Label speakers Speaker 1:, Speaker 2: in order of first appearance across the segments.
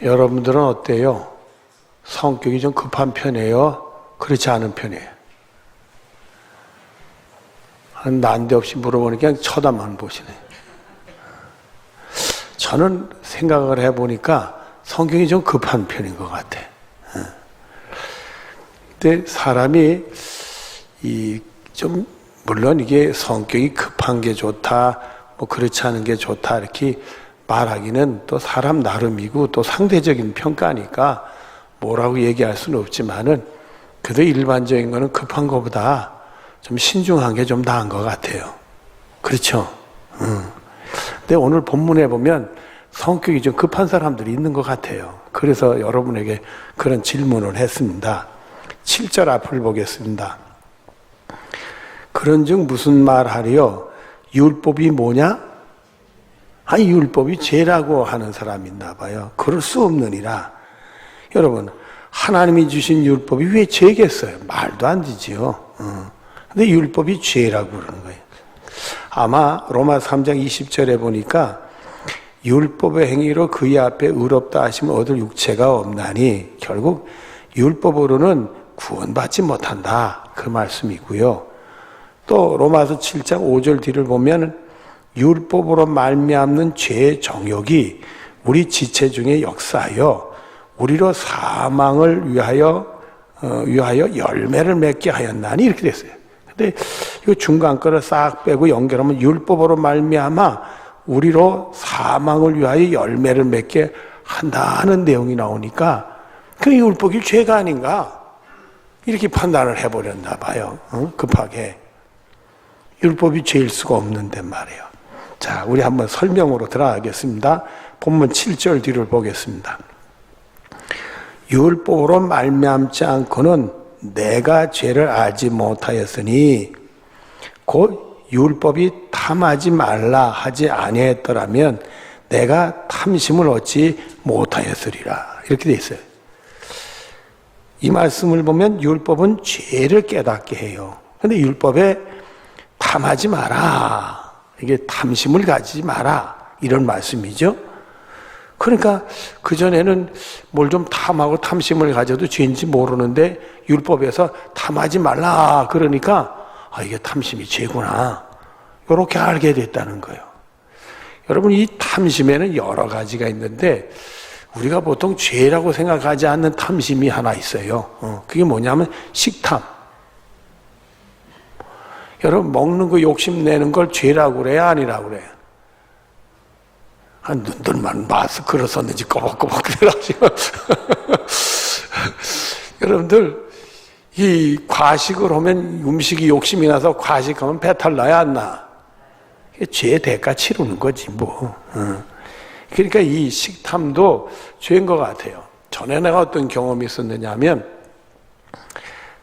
Speaker 1: 여러분들은 어때요? 성격이 좀 급한 편이에요? 그렇지 않은 편이에요? 난데없이 물어보니까 그냥 쳐다만 보시네. 저는 생각을 해보니까 성격이 좀 급한 편인 것 같아. 근데 사람이 물론 이게 성격이 급한 게 좋다, 뭐 그렇지 않은 게 좋다 이렇게 말하기는 또 사람 나름이고 또 상대적인 평가니까 뭐라고 얘기할 수는 없지만은 그래도 일반적인 거는 급한 것보다 좀 신중한 게 좀 나은 것 같아요. 그렇죠? 근데 오늘 본문에 보면 성격이 좀 급한 사람들이 있는 것 같아요. 그래서 여러분에게 그런 질문을 했습니다. 7절 앞을 보겠습니다. 그런즉 무슨 말하리요? 율법이 뭐냐? 율법이 죄라고 하는 사람이 있나 봐요. 그럴 수 없느니라. 여러분, 하나님이 주신 율법이 왜 죄겠어요? 말도 안 되지요. 근데 율법이 죄라고 그러는 거예요. 아마 로마 3장 20절에 보니까 율법의 행위로 그의 앞에 의롭다 하심을 얻을 육체가 없나니 결국 율법으로는 구원받지 못한다. 그 말씀이고요. 또 로마서 7장 5절 뒤를 보면 율법으로 말미암는 죄의 정욕이 우리 지체 중에 역사하여 우리로 사망을 위하여 열매를 맺게 하였나니 이렇게 됐어요. 근데 이 중간 거를 싹 빼고 연결하면 율법으로 말미암아 우리로 사망을 위하여 열매를 맺게 한다는 내용이 나오니까 그 율법이 죄가 아닌가 이렇게 판단을 해버렸나 봐요. 급하게. 율법이 죄일 수가 없는데 말이에요. 자, 우리 한번 설명으로 들어가겠습니다. 본문 7절 뒤를 보겠습니다. 율법으로 말미암지 않고는 내가 죄를 알지 못하였으니 곧 율법이 탐하지 말라 하지 아니했더라면 내가 탐심을 얻지 못하였으리라. 이렇게 돼 있어요. 이 말씀을 보면 율법은 죄를 깨닫게 해요. 그런데 율법에 탐하지 마라. 이게 탐심을 가지지 마라. 이런 말씀이죠. 그러니까 그전에는 뭘 좀 탐하고 탐심을 가져도 죄인지 모르는데 율법에서 탐하지 말라. 그러니까 이게 탐심이 죄구나. 이렇게 알게 됐다는 거예요. 여러분, 이 탐심에는 여러 가지가 있는데 우리가 보통 죄라고 생각하지 않는 탐심이 하나 있어요. 그게 뭐냐면 식탐. 여러분, 먹는 거 욕심내는 걸 죄라고 그래요? 아니라고 그래요? 눈들만 마스크를 썼는지 꼬박꼬박 그래가지고 여러분들, 이 과식을 하면 음식이 욕심이 나서 과식하면 배탈 나야 안 나? 죄의 대가 치르는 거지 뭐. 그러니까 이 식탐도 죄인 것 같아요. 전에 내가 어떤 경험이 있었느냐 하면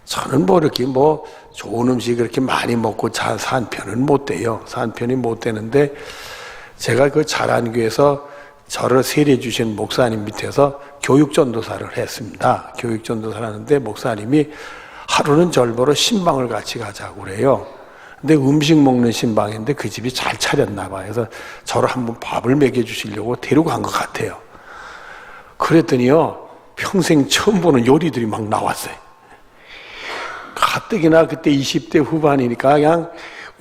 Speaker 1: 저는 이렇게 좋은 음식 그렇게 많이 먹고 산 편은 못 돼요. 산 편이 못 되는데 제가 그 자란 교회에서 저를 세례 주신 목사님 밑에서 교육전도사를 했습니다. 교육전도사를 하는데 목사님이 하루는 절 보러 신방을 같이 가자고 그래요. 근데 음식 먹는 신방인데 그 집이 잘 차렸나 봐요. 그래서 저를 한번 밥을 먹여주시려고 데리고 간 것 같아요. 그랬더니요, 평생 처음 보는 요리들이 막 나왔어요. 가뜩이나 그때 20대 후반이니까 그냥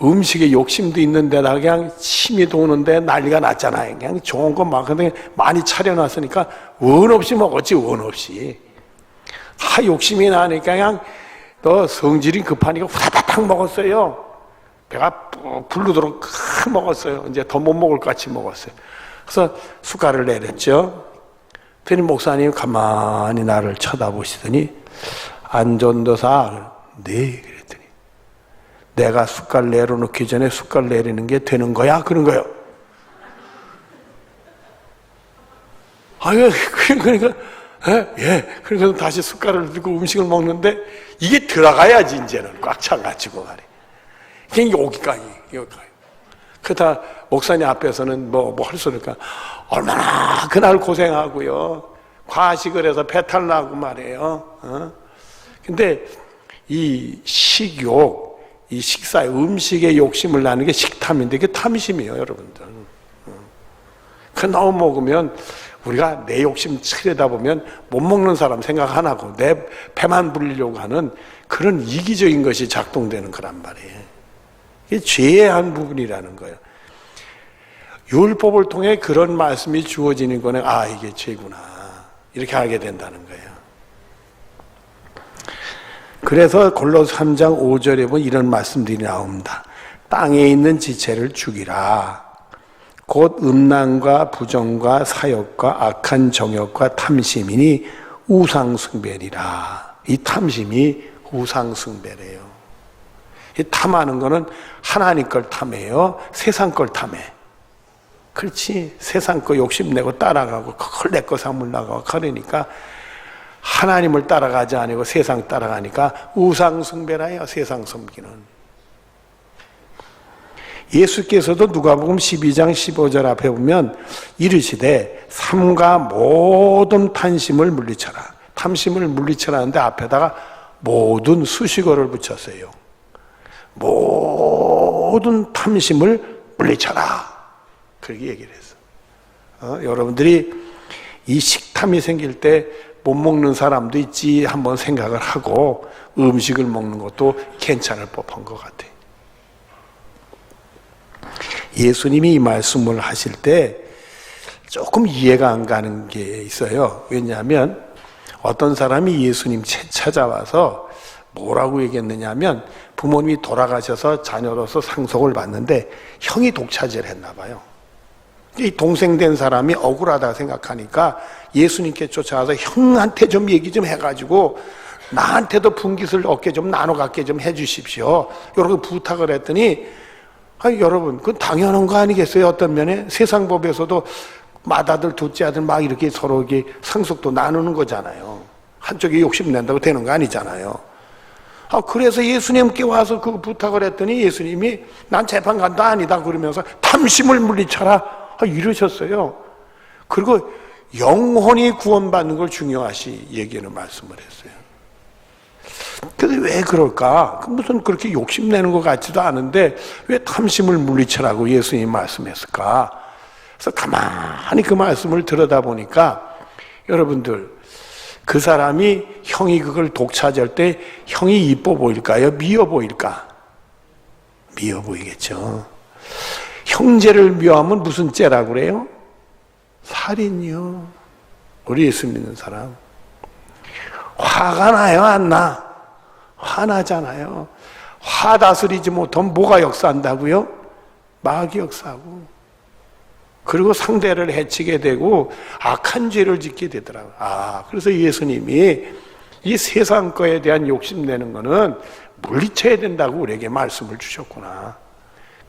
Speaker 1: 음식에 욕심도 있는데다 그냥 침이 도는데 난리가 났잖아요. 그냥 좋은 거 막 근데 많이 차려놨으니까 원 없이 먹었지, 원 없이. 욕심이 나니까 그냥 또 성질이 급하니까 후다닥 먹었어요. 배가 부르도록 먹었어요. 이제 더 못 먹을 것 같이 먹었어요. 그래서 숟갈을 내렸죠. 그랬더니 목사님 가만히 나를 쳐다보시더니 안전도사, 네, 그랬더니 내가 숟갈 내려놓기 전에 숟갈 내리는 게 되는 거야? 그런 거예요. 그러니까 그래서 다시 숟갈을 들고 음식을 먹는데 이게 들어가야지 이제는 꽉 차가지고 말이야. 그냥 여기까지. 그다 목사님 앞에서는 뭐 할 수 없으니까 얼마나 그날 고생하고요. 과식을 해서 배탈 나고 말이에요. 근데 이 식욕, 이 식사, 음식에 욕심을 나는 게 식탐인데 이게 탐심이에요, 여러분들. 그 너무 먹으면 우리가 내 욕심 치려다 보면 못 먹는 사람 생각 안 하고 내 배만 불리려고 하는 그런 이기적인 것이 작동되는 거란 말이에요. 이게 죄의 한 부분이라는 거예요. 율법을 통해 그런 말씀이 주어지는 거는 아, 이게 죄구나, 이렇게 알게 된다는 거예요. 그래서 골로새 3장 5절에 보면 이런 말씀들이 나옵니다. 땅에 있는 지체를 죽이라. 곧 음란과 부정과 사욕과 악한 정욕과 탐심이니 우상숭배니라. 이 탐심이 우상숭배래요. 이 탐하는 거는 하나님 걸 탐해요, 세상 걸 탐해. 그렇지, 세상 거 욕심내고 따라가고 그걸 내 거 삼으려고 그러니까 하나님을 따라가지 않고 세상 따라가니까 우상숭배라요. 세상 섬기는. 예수께서도 누가복음 12장 15절 앞에 보면 이르시되 삼가 모든 탐심을 물리쳐라. 탐심을 물리쳐라는데 앞에다가 모든 수식어를 붙였어요. 모든 탐심을 물리쳐라, 그렇게 얘기를 했어. 여러분들이 이 식탐이 생길 때 못 먹는 사람도 있지 한번 생각을 하고 음식을 먹는 것도 괜찮을 법한 것 같아요. 예수님이 이 말씀을 하실 때 조금 이해가 안 가는 게 있어요. 왜냐하면 어떤 사람이 예수님 찾아와서 뭐라고 얘기했느냐 하면 부모님이 돌아가셔서 자녀로서 상속을 받는데 형이 독차지를 했나 봐요. 이 동생 된 사람이 억울하다 생각하니까 예수님께 쫓아와서 형한테 좀 얘기 좀 해가지고 나한테도 분깃을 얻게 좀 나눠 갖게 좀 해주십시오, 이렇게 부탁을 했더니 여러분, 그건 당연한 거 아니겠어요? 어떤 면에 세상 법에서도 맏아들, 둘째 아들 막 이렇게 서로 이렇게 상속도 나누는 거잖아요. 한쪽이 욕심낸다고 되는 거 아니잖아요. 그래서 예수님께 와서 그 부탁을 했더니 예수님이 난 재판관도 아니다 그러면서 탐심을 물리쳐라 이러셨어요. 그리고 영혼이 구원받는 걸 중요하시 얘기하는 말씀을 했어요. 근데 왜 그럴까? 무슨 그렇게 욕심내는 것 같지도 않은데 왜 탐심을 물리쳐라고 예수님이 말씀했을까? 그래서 가만히 그 말씀을 들여다보니까 여러분들, 그 사람이 형이 그걸 독차지할 때 형이 이뻐 보일까요? 미워 보일까? 미워 보이겠죠. 형제를 미워하면 무슨 죄라고 그래요? 살인이요. 우리 예수 믿는 사람 화가 나요, 안 나? 화나잖아요. 화 다스리지 못하면 뭐가 역사한다고요? 마귀 역사하고, 그리고 상대를 해치게 되고 악한 죄를 짓게 되더라고요. 그래서 예수님이 이 세상 거에 대한 욕심내는 거는 물리쳐야 된다고 우리에게 말씀을 주셨구나.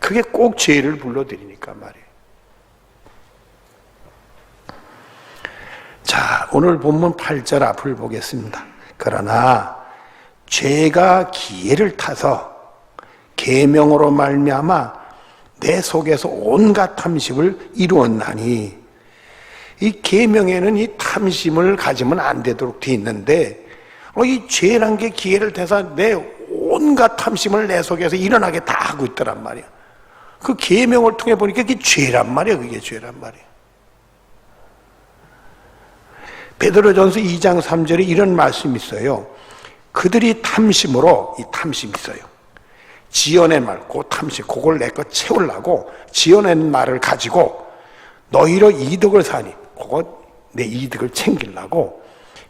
Speaker 1: 그게 꼭 죄를 불러들이니까 말이에요. 자, 오늘 본문 8절 앞을 보겠습니다. 그러나 죄가 기회를 타서 계명으로 말미암아 내 속에서 온갖 탐심을 이루었나니, 이 계명에는 이 탐심을 가지면 안 되도록 돼 있는데 이 죄란 게 기회를 타서 내 온갖 탐심을 내 속에서 일어나게 다 하고 있더란 말이야. 그 계명을 통해 보니까 그게 죄란 말이야. 그게 죄란 말이야. 베드로전서 2장 3절에 이런 말씀이 있어요. 그들이 탐심으로, 이 탐심이 있어요. 지어낸 말, 그 탐심, 그걸 내 거 채우려고 지어낸 말을 가지고 너희로 이득을 사니, 그거 내 이득을 챙기려고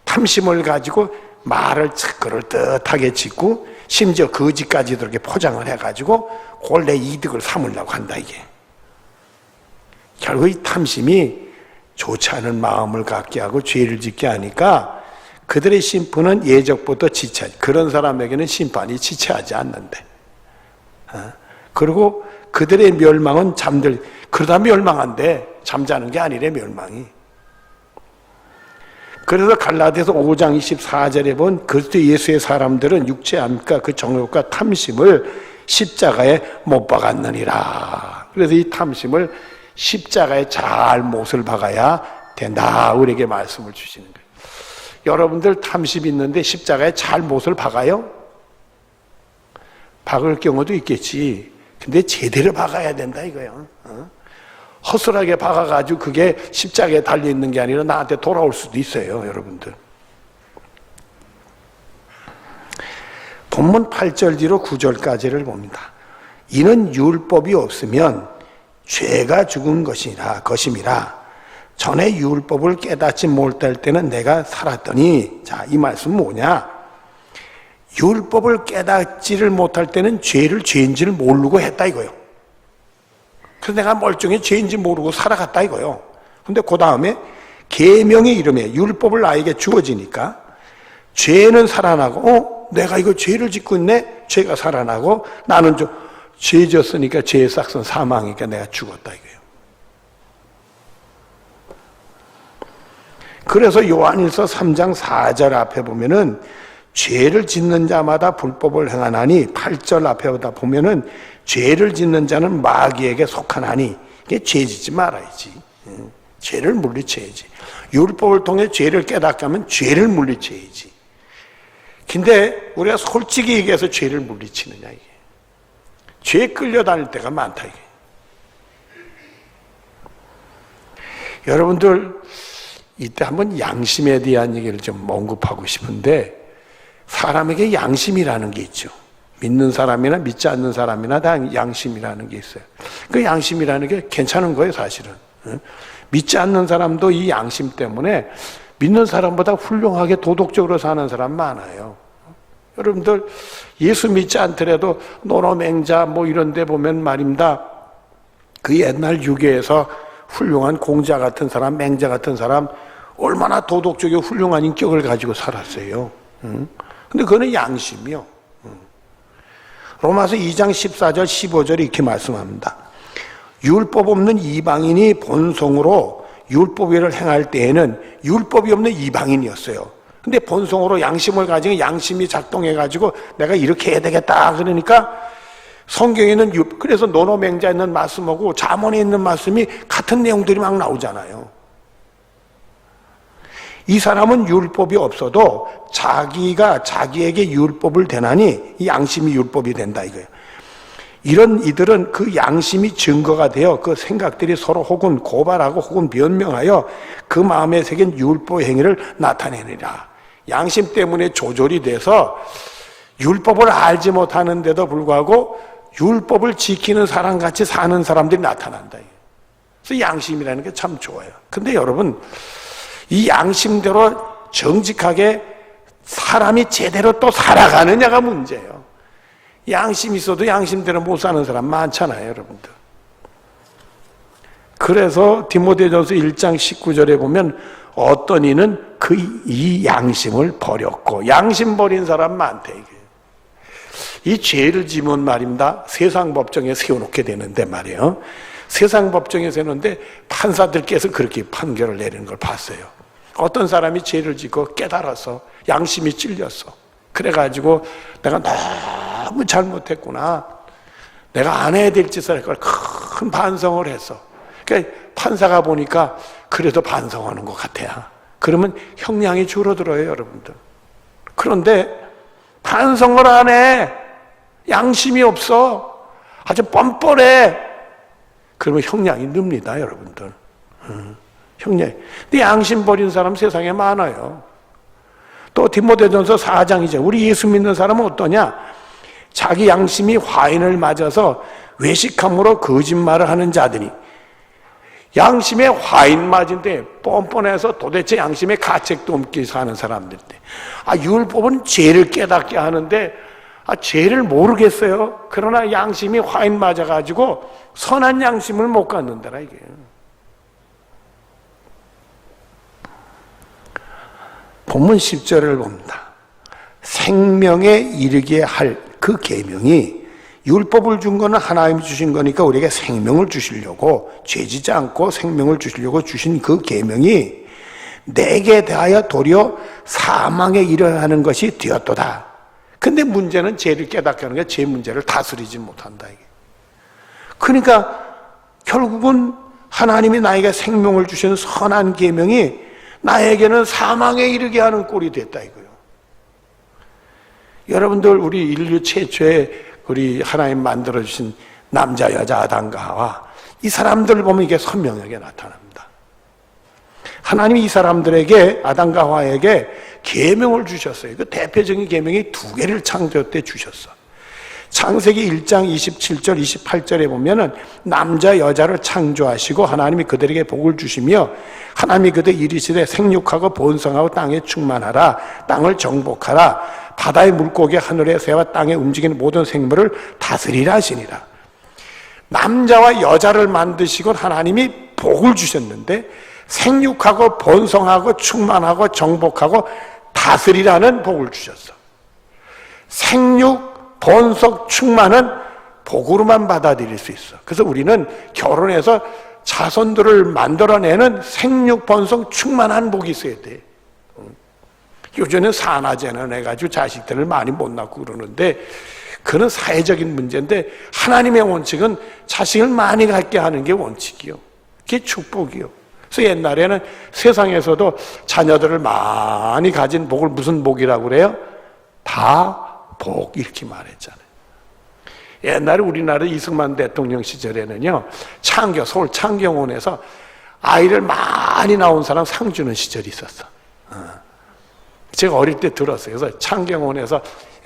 Speaker 1: 탐심을 가지고 말을 그럴듯하게 짓고 심지어 거짓까지도 이렇게 포장을 해가지고 그걸 내 이득을 삼으려고 한다, 이게. 결국 이 탐심이 좋지 않은 마음을 갖게 하고 죄를 짓게 하니까 그들의 심판은 예적부터 지체하지, 그런 사람에게는 심판이 지체하지 않는데, 그리고 그들의 멸망은 그러다 멸망한데 잠자는 게 아니래, 멸망이. 그래서 갈라디아서 5장 24절에 본 그리스도 예수의 사람들은 육체 암과 그 정욕과 탐심을 십자가에 못 박았느니라. 그래서 이 탐심을 십자가에 잘 못을 박아야 된다, 우리에게 말씀을 주시는 거예요. 여러분들 탐심 있는데 십자가에 잘 못을 박아요? 박을 경우도 있겠지. 근데 제대로 박아야 된다, 이거요. 허술하게 박아가지고 그게 십자가에 달려있는 게 아니라 나한테 돌아올 수도 있어요, 여러분들. 본문 8절 뒤로 9절까지를 봅니다. 이는 율법이 없으면 죄가 죽은 것임이라. 전에 율법을 깨닫지 못할 때는 내가 살았더니, 자, 이 말씀 뭐냐? 율법을 깨닫지를 못할 때는 죄를 죄인지를 모르고 했다 이거요. 그래서 내가 멀쩡히 죄인지 모르고 살아갔다 이거요. 근데 그 다음에 계명의 이름에 율법을 나에게 주어지니까 죄는 살아나고, 내가 이거 죄를 짓고 있네? 죄가 살아나고, 나는 죄 졌으니까 죄의 싹은 사망이니까 내가 죽었다 이거예요. 그래서 요한일서 3장 4절 앞에 보면은 죄를 짓는 자마다 불법을 행하나니, 8절 앞에 보면은 죄를 짓는 자는 마귀에게 속하나니, 이게 죄 짓지 말아야지. 죄를 물리쳐야지. 율법을 통해 죄를 깨닫게 하면 죄를 물리쳐야지. 근데 우리가 솔직히 얘기해서 죄를 물리치느냐 이게. 죄에 끌려다닐 때가 많다 이게. 여러분들 이때 한번 양심에 대한 얘기를 좀 언급하고 싶은데, 사람에게 양심이라는 게 있죠. 믿는 사람이나 믿지 않는 사람이나 다 양심이라는 게 있어요. 그 양심이라는 게 괜찮은 거예요, 사실은. 믿지 않는 사람도 이 양심 때문에 믿는 사람보다 훌륭하게 도덕적으로 사는 사람 많아요. 여러분들 예수 믿지 않더라도 노노맹자 뭐 이런 데 보면 말입니다. 그 옛날 유교에서 훌륭한 공자 같은 사람, 맹자 같은 사람 얼마나 도덕적이고 훌륭한 인격을 가지고 살았어요. 근데 그거는 양심이요. 로마서 2장 14절 15절에 이렇게 말씀합니다. 율법 없는 이방인이 본성으로 율법을 행할 때에는 율법이 없는 이방인이었어요. 근데 본성으로 양심을 가지고 양심이 작동해가지고 내가 이렇게 해야 되겠다 그러니까 성경에는 그래서 노노맹자에 있는 말씀하고 잠언에 있는 말씀이 같은 내용들이 막 나오잖아요. 이 사람은 율법이 없어도 자기가 자기에게 율법을 대나니 이 양심이 율법이 된다 이거예요. 이런 이들은 그 양심이 증거가 되어 그 생각들이 서로 혹은 고발하고 혹은 변명하여 그 마음에 새긴 율법 행위를 나타내느니라. 양심 때문에 조절이 돼서 율법을 알지 못하는데도 불구하고 율법을 지키는 사람같이 사는 사람들이 나타난다. 그래서 양심이라는 게 참 좋아요. 근데 여러분, 이 양심대로 정직하게 사람이 제대로 또 살아가느냐가 문제예요. 양심 있어도 양심대로 못 사는 사람 많잖아요, 여러분들. 그래서 디모데전서 1장 19절에 보면 어떤 이는 이 양심을 버렸고, 양심 버린 사람 많대 이게. 이 죄를 지면 말입니다. 세상 법정에 세워놓게 되는데 말이에요. 세상 법정에 세우는데 판사들께서 그렇게 판결을 내리는 걸 봤어요. 어떤 사람이 죄를 짓고 깨달아서 양심이 찔렸어. 그래가지고 내가 너무 잘못했구나. 내가 안 해야 될 짓을 할 걸 큰 반성을 했어. 그러니까 판사가 보니까 그래도 반성하는 것 같아요. 그러면 형량이 줄어들어요, 여러분들. 그런데 반성을 안 해. 양심이 없어. 아주 뻔뻔해. 그러면 형량이 늡니다, 여러분들. 형량. 근데 양심 버린 사람 세상에 많아요. 또 디모데전서 4장이죠. 우리 예수 믿는 사람은 어떠냐? 자기 양심이 화인을 맞아서 외식함으로 거짓말을 하는 자들이, 양심에 화인 맞은데 뻔뻔해서 도대체 양심에 가책도 없게 사는 사람들인데, 율법은 죄를 깨닫게 하는데 죄를 모르겠어요. 그러나 양심이 화인 맞아가지고 선한 양심을 못 갖는다라 이게. 본문 10절을 봅니다. 생명에 이르게 할 그 계명이, 율법을 준 거는 하나님이 주신 거니까 우리에게 생명을 주시려고, 죄지지 않고 생명을 주시려고 주신 그 계명이 내게 대하여 도리어 사망에 이르게 하는 것이 되었도다. 근데 문제는 죄를 깨닫게 하는 게 죄 문제를 다스리지 못한다 이게. 그러니까 결국은 하나님이 나에게 생명을 주시는 선한 계명이 나에게는 사망에 이르게 하는 꼴이 됐다 이거예요. 여러분들, 우리 인류 최초의 우리 하나님 만들어주신 남자 여자 아담과 하와, 이 사람들을 보면 이게 선명하게 나타납니다. 하나님이 이 사람들에게, 아담과 하와에게 계명을 주셨어요. 그 대표적인 계명이 두 개를 창조 때 주셨어. 창세기 1장 27절 28절에 보면은 남자 여자를 창조하시고 하나님이 그들에게 복을 주시며 하나님이 그들 이르시되 생육하고 번성하고 땅에 충만하라, 땅을 정복하라, 바다의 물고기 하늘의 새와 땅에 움직이는 모든 생물을 다스리라 하시니라. 남자와 여자를 만드시고 하나님이 복을 주셨는데 생육하고 번성하고 충만하고 정복하고 다스리라는 복을 주셨어. 생육, 번성, 충만은 복으로만 받아들일 수 있어. 그래서 우리는 결혼해서 자손들을 만들어내는 생육, 번성, 충만한 복이 있어야 돼. 요즘에는 산화제는 해가지고 자식들을 많이 못 낳고 그러는데 그는 사회적인 문제인데 하나님의 원칙은 자식을 많이 갖게 하는 게 원칙이요. 그게 축복이요. 그래서 옛날에는 세상에서도 자녀들을 많이 가진 복을 무슨 복이라고 그래요? 다 복 이렇게 말했잖아요. 옛날에 우리나라 이승만 대통령 시절에는요, 서울 창경원에서 아이를 많이 낳은 사람 상 주는 시절이 있었어. 제가 어릴 때 들었어요. 그래서 창경원에서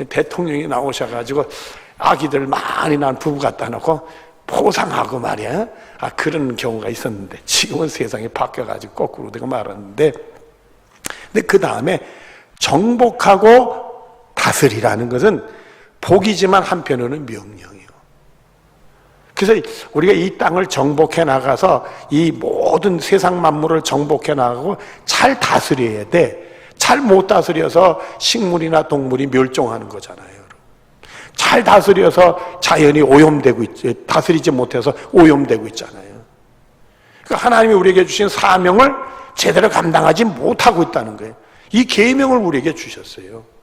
Speaker 1: 대통령이 나오셔가지고 아기들 많이 낳은 부부 갖다 놓고 포상하고 말이야. 그런 경우가 있었는데 지금은 세상이 바뀌어가지고 거꾸로 되고 말았는데, 근데 그 다음에 정복하고 다스리라는 것은 복이지만 한편으로는 명령이에요. 그래서 우리가 이 땅을 정복해 나가서 이 모든 세상 만물을 정복해 나가고 잘 다스려야 돼. 잘 못 다스려서 식물이나 동물이 멸종하는 거잖아요. 잘 다스려서 자연이 오염되고 있지, 다스리지 못해서 오염되고 있잖아요. 그러니까 하나님이 우리에게 주신 사명을 제대로 감당하지 못하고 있다는 거예요. 이 계명을 우리에게 주셨어요.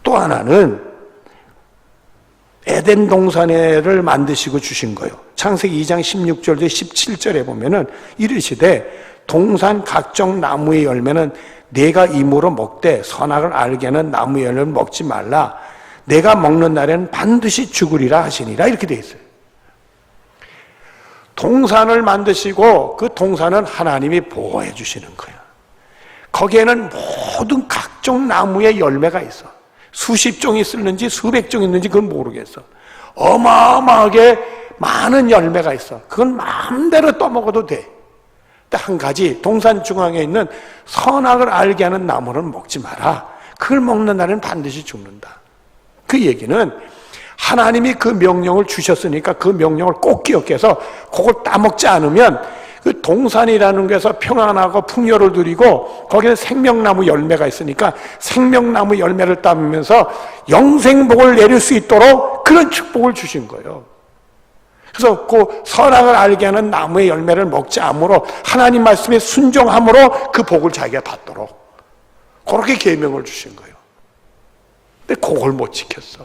Speaker 1: 또 하나는 에덴 동산을 만드시고 주신 거예요. 창세기 2장 16절부터 17절에 보면은 이르시되 동산 각종 나무의 열매는 내가 임으로 먹되 선악을 알게 하는 나무의 열매는 먹지 말라. 내가 먹는 날에는 반드시 죽으리라 하시니라. 이렇게 되어 있어요. 동산을 만드시고 그 동산은 하나님이 보호해 주시는 거예요. 거기에는 모든 각종 나무의 열매가 있어. 수십 종이 있는지 수백 종이 있는지 그건 모르겠어. 어마어마하게 많은 열매가 있어. 그건 마음대로 떠먹어도 돼. 근데 한 가지, 동산 중앙에 있는 선악을 알게 하는 나무는 먹지 마라. 그걸 먹는 날은 반드시 죽는다. 그 얘기는 하나님이 그 명령을 주셨으니까 그 명령을 꼭 기억해서 그걸 따먹지 않으면 그 동산이라는 것에서 평안하고 풍요를 누리고 거기에 생명나무 열매가 있으니까 생명나무 열매를 따면서 영생복을 내릴 수 있도록 그런 축복을 주신 거예요. 그래서 그 선악을 알게 하는 나무의 열매를 먹지 않으므로 하나님 말씀에 순종함으로 그 복을 자기가 받도록 그렇게 계명을 주신 거예요. 근데 그걸 못 지켰어.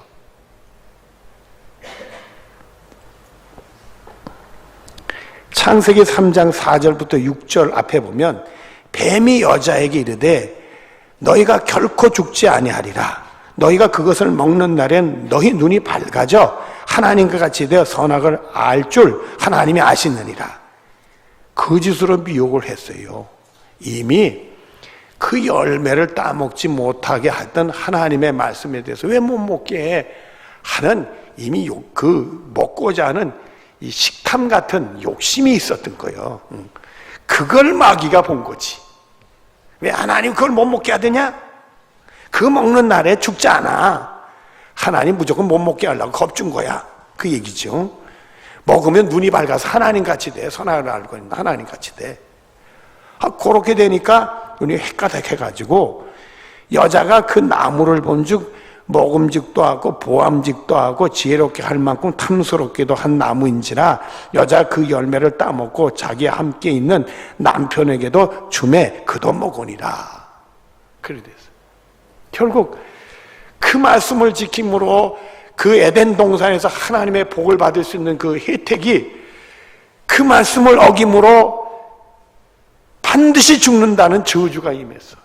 Speaker 1: 창세기 3장 4절부터 6절 앞에 보면 뱀이 여자에게 이르되 너희가 결코 죽지 아니하리라. 너희가 그것을 먹는 날엔 너희 눈이 밝아져 하나님과 같이 되어 선악을 알 줄 하나님이 아시느니라. 거짓으로 미혹을 했어요. 이미 그 열매를 따먹지 못하게 했던 하나님의 말씀에 대해서 왜 못 먹게 하는 이미 그 먹고자 하는 이 식탐 같은 욕심이 있었던 거예요. 그걸 마귀가 본 거지. 왜 하나님 그걸 못 먹게 하더냐? 그거 먹는 날에 죽지 않아. 하나님 무조건 못 먹게 하려고 겁준 거야. 그 얘기죠. 먹으면 눈이 밝아서 하나님 같이 돼. 선악을 알고 있는 하나님 같이 돼. 그렇게 되니까 눈이 헷가닥해가지고 여자가 그 나무를 본즉 먹음직도 하고 보암직도 하고 지혜롭게 할 만큼 탐스럽게도 한 나무인지라 여자 그 열매를 따먹고 자기 함께 있는 남편에게도 주매 그도 먹으니라. 그래 됐어요. 결국 그 말씀을 지킴으로 그 에덴 동산에서 하나님의 복을 받을 수 있는 그 혜택이 그 말씀을 어김으로 반드시 죽는다는 저주가 임했어.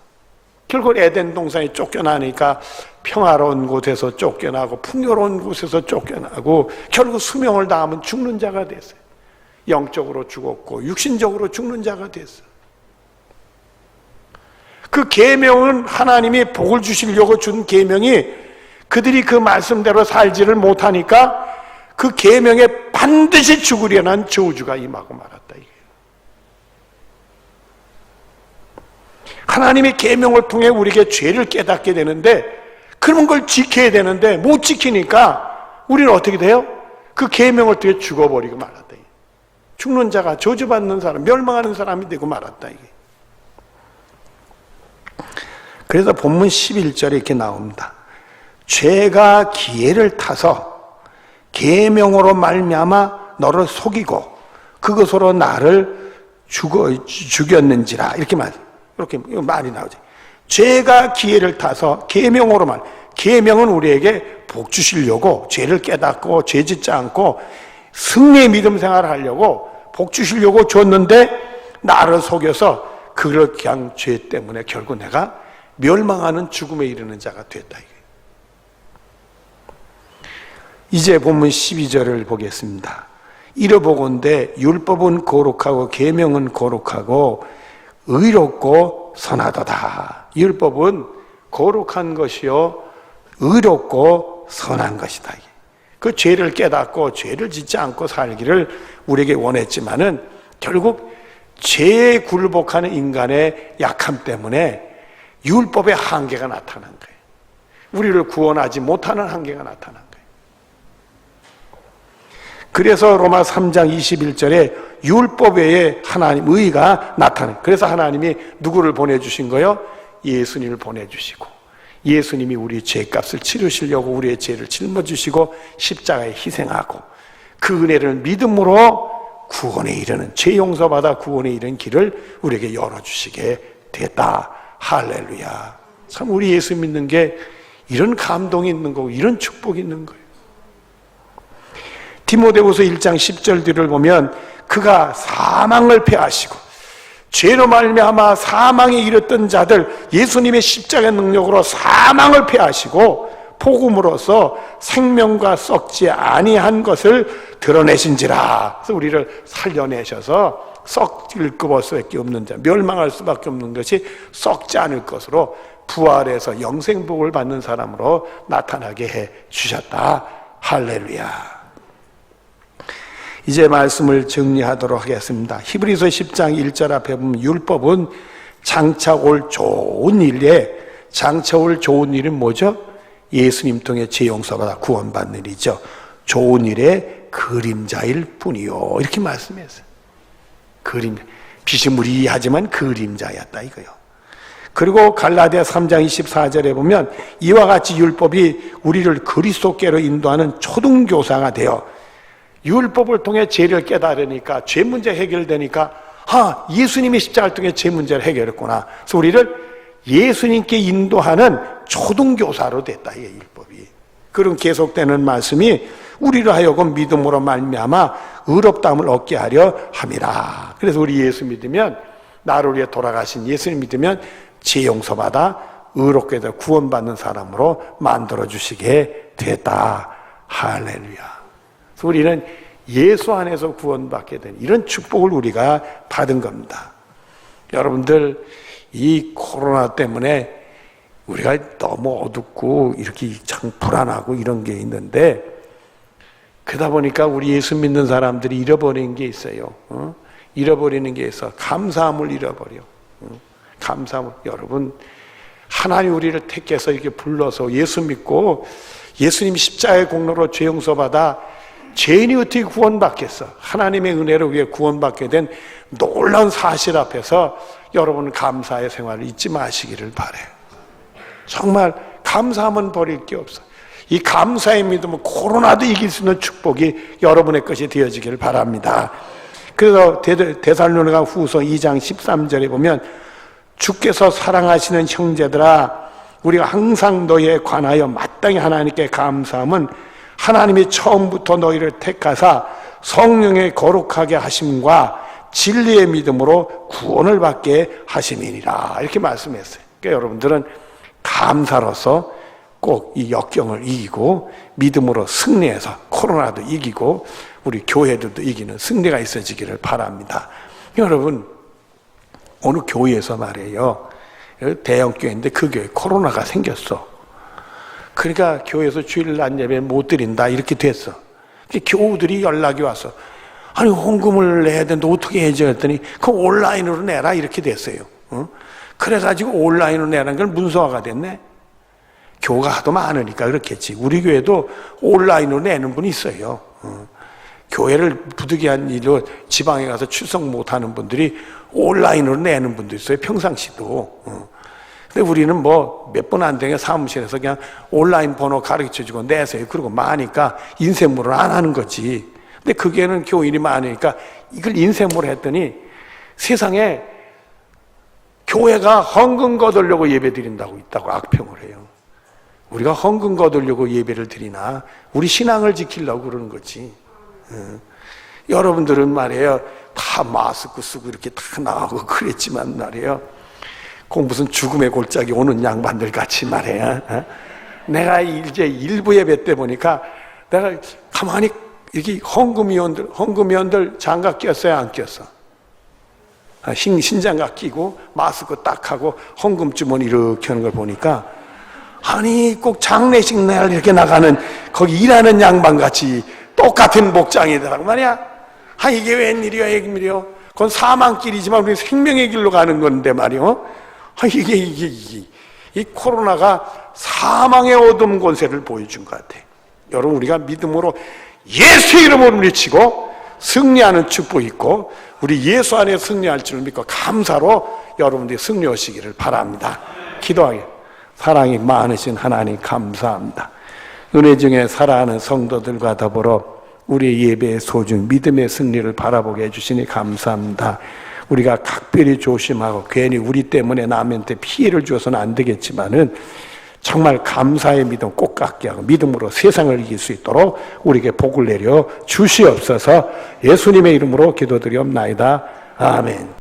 Speaker 1: 결국 에덴 동산에 쫓겨나니까 평화로운 곳에서 쫓겨나고 풍요로운 곳에서 쫓겨나고 결국 수명을 다하면 죽는 자가 됐어요. 영적으로 죽었고 육신적으로 죽는 자가 됐어요. 그 계명은 하나님이 복을 주시려고 준 계명이 그들이 그 말씀대로 살지를 못하니까 그 계명에 반드시 죽으려는 저주가 임하고 말았다. 하나님의 계명을 통해 우리에게 죄를 깨닫게 되는데 그런 걸 지켜야 되는데 못 지키니까 우리는 어떻게 돼요? 그 계명을 통해 죽어버리고 말았다. 죽는 자가 저주받는 사람, 멸망하는 사람이 되고 말았다. 그래서 본문 11절에 이렇게 나옵니다. 죄가 기회를 타서 계명으로 말미암아 너를 속이고 그것으로 나를 죽였는지라 이렇게 이렇게 말이 나오죠. 죄가 기회를 타서 계명으로만, 계명은 우리에게 복 주시려고 죄를 깨닫고 죄 짓지 않고 승리의 믿음 생활을 하려고 복 주시려고 줬는데 나를 속여서 그걸 그냥 죄 때문에 결국 내가 멸망하는 죽음에 이르는 자가 됐다. 이제 본문 12절을 보겠습니다. 이러보건대 율법은 거룩하고 계명은 거룩하고 의롭고 선하도다. 율법은 거룩한 것이요 의롭고 선한 것이다. 그 죄를 깨닫고 죄를 짓지 않고 살기를 우리에게 원했지만은 결국 죄에 굴복하는 인간의 약함 때문에 율법의 한계가 나타난 거예요. 우리를 구원하지 못하는 한계가 나타난 거예요. 그래서 로마 3장 21절에 율법 외에 하나님 의가 나타나요. 그래서 하나님이 누구를 보내주신 거예요? 예수님을 보내주시고 예수님이 우리 죄값을 치르시려고 우리의 죄를 짊어지시고 십자가에 희생하고 그 은혜를 믿음으로 구원에 이르는, 죄 용서받아 구원에 이르는 길을 우리에게 열어주시게 됐다. 할렐루야. 참 우리 예수 믿는 게 이런 감동이 있는 거고 이런 축복이 있는 거예요. 디모데후서 1장 10절 뒤를 보면 그가 사망을 패하시고 죄로 말미암아 사망에 이르렀던 자들 예수님의 십자가의 능력으로 사망을 패하시고 복음으로써 생명과 썩지 아니한 것을 드러내신지라. 그래서 우리를 살려내셔서 썩을 수밖에 없는 자, 멸망할 수밖에 없는 것이 썩지 않을 것으로 부활해서 영생복을 받는 사람으로 나타나게 해 주셨다. 할렐루야. 이제 말씀을 정리하도록 하겠습니다. 히브리서 10장 1절 앞에 보면 율법은 장차 올 좋은 일에, 장차 올 좋은 일은 뭐죠? 예수님 통해 죄 용서받아 구원받는 일이죠. 좋은 일의 그림자일 뿐이요. 이렇게 말씀했어요. 비스무리하지만 그림자였다 이거요. 그리고 갈라디아 3장 24절에 보면 이와 같이 율법이 우리를 그리스도께로 인도하는 초등교사가 되어 율법을 통해 죄를 깨달으니까 죄 문제 해결되니까 예수님이 십자가를 통해 죄 문제를 해결했구나. 그래서 우리를 예수님께 인도하는 초등교사로 됐다. 이게 율법이. 그런 계속되는 말씀이 우리로 하여금 믿음으로 말미암아 의롭다함을 얻게 하려 함이라. 그래서 우리 예수 믿으면, 나를 위해 돌아가신 예수님 믿으면 죄 용서받아 의롭게 되어 구원받는 사람으로 만들어주시게 됐다. 할렐루야. 그래서 우리는 예수 안에서 구원받게 된 이런 축복을 우리가 받은 겁니다. 여러분들, 이 코로나 때문에 우리가 너무 어둡고 이렇게 참 불안하고 이런 게 있는데, 그러다 보니까 우리 예수 믿는 사람들이 잃어버리는 게 있어요. 잃어버리는 게 있어. 감사함을 잃어버려. 감사함을. 여러분, 하나님 우리를 택해서 이렇게 불러서 예수 믿고 예수님 십자가의 공로로 죄 용서받아 죄인이 어떻게 구원받겠어? 하나님의 은혜로 위해 구원받게 된 놀라운 사실 앞에서 여러분 감사의 생활을 잊지 마시기를 바라요. 정말 감사하면 버릴 게 없어요. 이 감사의 믿음은 코로나도 이길 수 있는 축복이 여러분의 것이 되어지기를 바랍니다. 그래서 데살로니가 후서 2장 13절에 보면 주께서 사랑하시는 형제들아, 우리가 항상 너희에 관하여 마땅히 하나님께 감사함은 하나님이 처음부터 너희를 택하사 성령의 거룩하게 하심과 진리의 믿음으로 구원을 받게 하심이니라. 이렇게 말씀했어요. 그러니까 여러분들은 감사로서 꼭 이 역경을 이기고 믿음으로 승리해서 코로나도 이기고 우리 교회들도 이기는 승리가 있어지기를 바랍니다. 여러분, 어느 교회에서 말이에요. 대형 교회인데 그 교회에 코로나가 생겼어. 그러니까 교회에서 주일날 예배 못 드린다 이렇게 됐어. 교우들이 연락이 왔어. 아니 헌금을 내야 되는데 어떻게 해야지 했더니 그 온라인으로 내라 이렇게 됐어요. 그래가지고 온라인으로 내라는 걸 문서화가 됐네. 교가 하도 많으니까 그렇겠지. 우리 교회도 온라인으로 내는 분이 있어요. 교회를 부득이한 일로 지방에 가서 출석 못하는 분들이 온라인으로 내는 분도 있어요. 평상시도. 근데 우리는 뭐 몇 분 안 되게 사무실에서 그냥 온라인 번호 가르쳐주고 내세요. 그러고 많으니까 인쇄물을 안 하는 거지. 근데 그게는 교인이 많으니까 이걸 인쇄물을 했더니 세상에 교회가 헌금 거두려고 예배 드린다고 있다고 악평을 해요. 우리가 헌금 거두려고 예배를 드리나 우리 신앙을 지키려고 그러는 거지. 여러분들은 말이에요 다 마스크 쓰고 이렇게 다 나가고 그랬지만 말이에요 꼭 무슨 죽음의 골짜기 오는 양반들 같이 말이에요. 내가 이제 일부 예배 때 보니까 내가 가만히 이렇게 헌금위원들 장갑 꼈어요 안 꼈어? 신장갑 끼고 마스크 딱 하고 헌금 주머니 이렇게 하는 걸 보니까 아니 꼭 장례식 날 이렇게 나가는 거기 일하는 양반같이 똑같은 목장이더라고 말이야. 이게 웬일이야 얘기요. 그건 사망길이지만 우리 생명의 길로 가는 건데 말이요. 이게 이 코로나가 사망의 어둠 권세를 보여준 것 같아. 여러분 우리가 믿음으로 예수 이름으로 물리치고 승리하는 축복이 있고 우리 예수 안에 승리할 줄 믿고 감사로 여러분들이 승리하시기를 바랍니다. 기도하게. 사랑이 많으신 하나님 감사합니다. 은혜 중에 살아가는 성도들과 더불어 우리의 예배의 소중 믿음의 승리를 바라보게 해주시니 감사합니다. 우리가 각별히 조심하고 괜히 우리 때문에 남한테 피해를 주어서는 안 되겠지만은 정말 감사의 믿음 꼭 갖게 하고 믿음으로 세상을 이길 수 있도록 우리에게 복을 내려 주시옵소서. 예수님의 이름으로 기도드리옵나이다. 아멘.